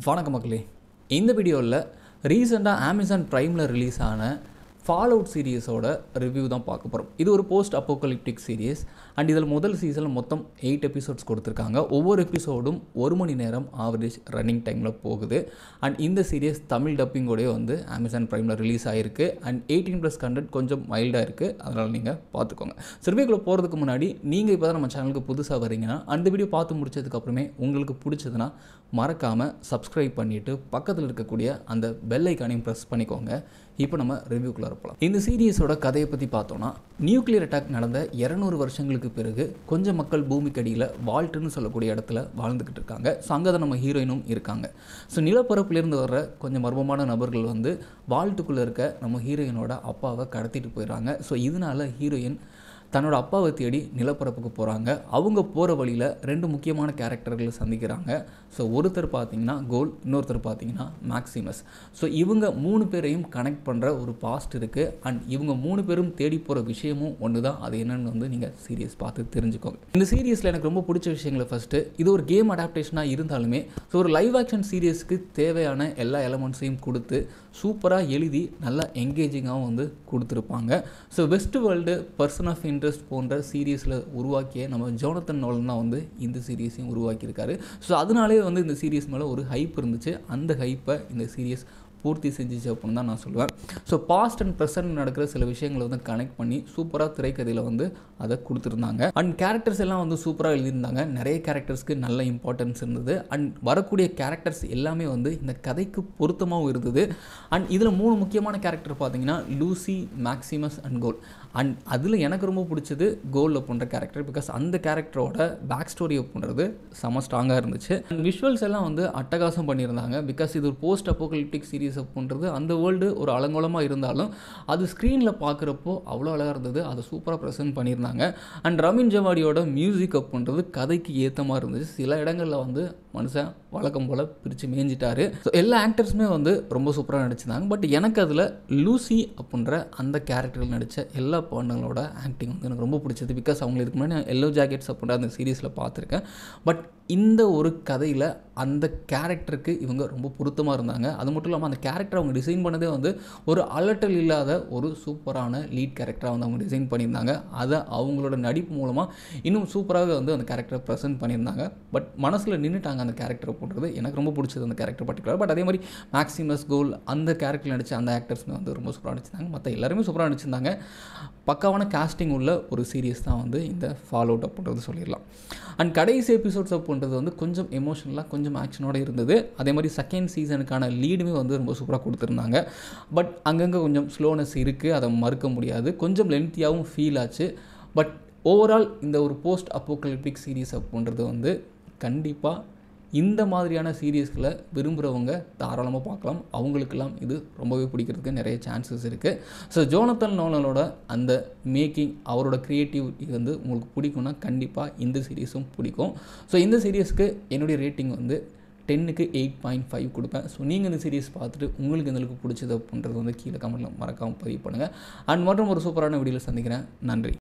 வணக்கம் மக்களே. இந்த வீடியோவில் ரீசெண்டாக அமேசான் ப்ரைமில் ரிலீஸ் ஆன ஃபால் அவுட் சீரியஸோட ரிவ்யூ தான் பார்க்க போகிறோம். இது ஒரு போஸ்ட் அப்போகலிப்டிக் சீரியஸ் அண்ட் இதில் முதல் சீசனில் மொத்தம் 8 எபிசோட்ஸ் கொடுத்துருக்காங்க. ஒவ்வொரு எபிசோடும் 1 மணி நேரம் ஆவரேஜ் ரன்னிங் டைமில் போகுது. அண்ட் இந்த சீரியஸ் தமிழ் டப்பிங்கோடய வந்து அமேசான் ப்ரைமில் ரிலீஸ் ஆகிருக்கு. அண்ட் 18+ கண்டென்ட் கொஞ்சம் மைல்டாக இருக்குது, அதனால் நீங்கள் பார்த்துக்கோங்க. ரிவ்யூக்குள்ளே போகிறதுக்கு முன்னாடி நீங்கள் இப்போ தான் நம்ம சேனலுக்கு புதுசாக வரீங்கன்னா அந்த வீடியோ பார்த்து முடிச்சதுக்கப்புறமே உங்களுக்கு பிடிச்சதுன்னா மறக்காமல் சப்ஸ்கிரைப் பண்ணிவிட்டு பக்கத்தில் இருக்கக்கூடிய அந்த பெல் ஐக்கானையும் ப்ரெஸ் பண்ணிக்கோங்க. இப்போ நம்ம ரிவ்யூக்குள்ளே இருப்போம். இந்த சீரியஸோட கதையை பற்றி பார்த்தோன்னா, நியூக்ளியர் அட்டாக் நடந்த 200 வருஷங்களுக்கு பிறகு கொஞ்சம் மக்கள் பூமிக்கு அடியில் வால்ட்டுன்னு சொல்லக்கூடிய இடத்துல வாழ்ந்துக்கிட்டு இருக்காங்க. ஸோ அங்கே தான் நம்ம ஹீரோயினும் இருக்காங்க. ஸோ நிலப்பரப்புலேருந்து வர்ற கொஞ்சம் மர்மமான நபர்கள் வந்து வால்ட்டுக்குள்ளே இருக்க நம்ம ஹீரோயினோட அப்பாவை கடத்திட்டு போயிடுறாங்க. ஸோ இதனால் ஹீரோயின் தன்னோட அப்பாவை தேடி நிலப்பரப்புக்கு போகிறாங்க. அவங்க போகிற வழியில் 2 முக்கியமான கேரக்டர்களை சந்திக்கிறாங்க. ஸோ ஒருத்தர் பார்த்திங்கன்னா கோல், இன்னொருத்தர் பார்த்திங்கன்னா மேக்ஸிமஸ். ஸோ இவங்க 3 பேரையும் கனெக்ட் பண்ணுற ஒரு பாஸ்ட் இருக்குது. அண்ட் இவங்க 3 பேரும் தேடி போகிற விஷயமும் ஒன்று தான். அது என்னென்னு வந்து நீங்கள் சீரியஸ் பார்த்து தெரிஞ்சுக்கோங்க. இந்த சீரியஸில் எனக்கு ரொம்ப பிடிச்ச விஷயங்களை ஃபஸ்ட்டு, இது ஒரு கேம் அடாப்டேஷனாக இருந்தாலுமே ஸோ ஒரு லைவ் ஆக்ஷன் சீரியஸ்க்கு தேவையான எல்லா எலமெண்ட்ஸையும் கொடுத்து சூப்பராக எழுதி நல்லா என்கேஜிங்காகவும் வந்து கொடுத்துருப்பாங்க. So Westworld, Person of Interest போன்ற சீரியஸில் உருவாக்கிய நம்ம ஜோனத்தன் நோலன் தான் வந்து இந்த சீரியஸையும் உருவாக்கியிருக்காரு. ஸோ அதனாலே வந்து இந்த சீரியஸ் மேலே ஒரு ஹைப் இருந்துச்சு. அந்த ஹைப்பை இந்த சீரியஸ் பூர்த்தி செஞ்சிச்சு அப்படின்னு தான் நான் சொல்லுவேன். ஸோ பாஸ்ட் அண்ட் ப்ரெசன்ட் நடக்கிற சில விஷயங்களை வந்து கனெக்ட் பண்ணி சூப்பராக திரைக்கதையில் வந்து அதை கொடுத்துருந்தாங்க. அண்ட் கேரக்டர்ஸ் எல்லாம் வந்து சூப்பராக எழுதியிருந்தாங்க. நிறைய கேரக்டர்ஸ்க்கு நல்ல இம்பார்ட்டன்ஸ் இருந்தது. அண்ட் வரக்கூடிய கேரக்டர்ஸ் எல்லாமே வந்து இந்த கதைக்கு பொருத்தமாகவும் இருந்தது. அண்ட் இதில் 3 முக்கியமான கேரக்டர் பார்த்தீங்கன்னா Lucy, Maximus and goal. And அதில் எனக்கு ரொம்ப பிடிச்சது கோல் அப்படின்ற கேரக்டர். பிகாஸ் அந்த கேரக்டரோட பேக் ஸ்டோரி அப்படின்றது செம ஸ்ட்ராங்காக இருந்துச்சு. அண்ட் விஷுவல்ஸ் எல்லாம் வந்து அட்டகாசம் பண்ணியிருந்தாங்க. பிகாஸ் இது ஒரு போஸ்ட் அப்போகலிப்டிக் சீரியஸ் அப்படின்றது அந்த வேர்ல்டு ஒரு அலங்கோலமாக இருந்தாலும் அது ஸ்க்ரீனில் பார்க்குறப்போ அவ்வளோ அழகாக இருந்தது. அதை சூப்பராக ப்ரெசென்ட் பண்ணியிருந்தாங்க. அண்ட் ரமீன் ஜவாடியோட மியூசிக் அப்படின்றது கதைக்கு ஏற்ற மாதிரி இருந்துச்சு. சில இடங்களில் வந்து மனுஷன் வழக்கம் போல் பிரித்து மேய்ஞ்சிட்டாரு. ஸோ எல்லா ஆக்டர்ஸுமே வந்து ரொம்ப சூப்பராக நடிச்சிருந்தாங்க. பட் எனக்கு அதில் லூசி அப்படின்ற அந்த கேரக்டரில் நடித்த எல்லா பாடங்களோட ஆக்டிங் வந்து எனக்கு ரொம்ப பிடிச்சது. பிகாஸ் அவங்க இதுக்கு முன்னாடி நான் எல்லோ ஜாக்கெட்ஸ் அப்படின்ற அந்த சீரீஸில் பார்த்துருக்கேன். பட் இந்த ஒரு கதையில் அந்த கேரக்டருக்கு இவங்க ரொம்ப பொருத்தமாக இருந்தாங்க. அது மட்டும் இல்லாமல் அந்த கேரக்டர் அவங்க டிசைன் பண்ணதே வந்து ஒரு அலட்டல் இல்லாத ஒரு சூப்பரான லீட் கேரக்டராக வந்து அவங்க டிசைன் பண்ணியிருந்தாங்க. அதை அவங்களோட நடிப்பு மூலமாக இன்னும் சூப்பராக வந்து அந்த கேரக்டரை ப்ரெசென்ட் பண்ணியிருந்தாங்க. பட் மனசில் நின்றுட்டாங்க அந்த கேரக்டரை போடுறது. எனக்கு ரொம்ப பிடிச்சது அந்த கேரக்டர் பர்டிகுலர். பட் அதே மாதிரி மேக்ஸிமஸ், கோல் அந்த கேரக்டர் நடித்த அந்த ஆக்டர்ஸுமே வந்து ரொம்ப சூப்பராக நடிச்சிருந்தாங்க. மற்ற எல்லாருமே சூப்பராக நடிச்சிருந்தாங்க. பக்காவான காஸ்டிங் உள்ள ஒரு சீரியஸ் தான் வந்து இந்த ஃபால் அவுட் அப்படின்றது சொல்லிடலாம். அண்ட் கடைசி எபிசோட்ஸ் அப்படின்றது வந்து கொஞ்சம் எமோஷனலாக கொஞ்சம் ஆக்ஷனோடு இருந்தது. அதே மாதிரி செகண்ட் சீசனுக்கான லீடுமே வந்து ரொம்ப சூப்பராக கொடுத்துருந்தாங்க. பட் அங்கங்கே கொஞ்சம் ஸ்லோனஸ் இருக்குது, அதை மறுக்க முடியாது. கொஞ்சம் லென்த்தியாகவும் ஃபீல் ஆச்சு. பட் ஓவரால் இந்த ஒரு போஸ்ட் அப்போகலிப்டிக் சீரீஸ் அப்படின்றது வந்து கண்டிப்பாக இந்த மாதிரியான சீரியஸ்களை விரும்புகிறவங்க தாராளமாக பார்க்கலாம். அவங்களுக்கெல்லாம் இது ரொம்பவே பிடிக்கிறதுக்கு நிறைய சான்சஸ் இருக்குது. ஸோ ஜோனத்தன் நோலனோட அந்த மேக்கிங், அவரோட க்ரியேட்டிவிட்டி வந்து உங்களுக்கு பிடிக்கும்னா கண்டிப்பாக இந்த சீரியஸும் பிடிக்கும். ஸோ இந்த சீரியஸ்க்கு என்னுடைய ரேட்டிங் வந்து 10க்கு 8.5 கொடுப்பேன். ஸோ நீங்கள் இந்த சீரியஸ் பார்த்துட்டு உங்களுக்கு எந்தளவுக்கு பிடிச்சது அப்படின்றது வந்து கீழே கமெண்ட்டில் மறக்காமல் பதிவு பண்ணுங்கள். அண்ட் மற்றும் ஒரு சூப்பரான வீடியோவில் சந்திக்கிறேன். நன்றி.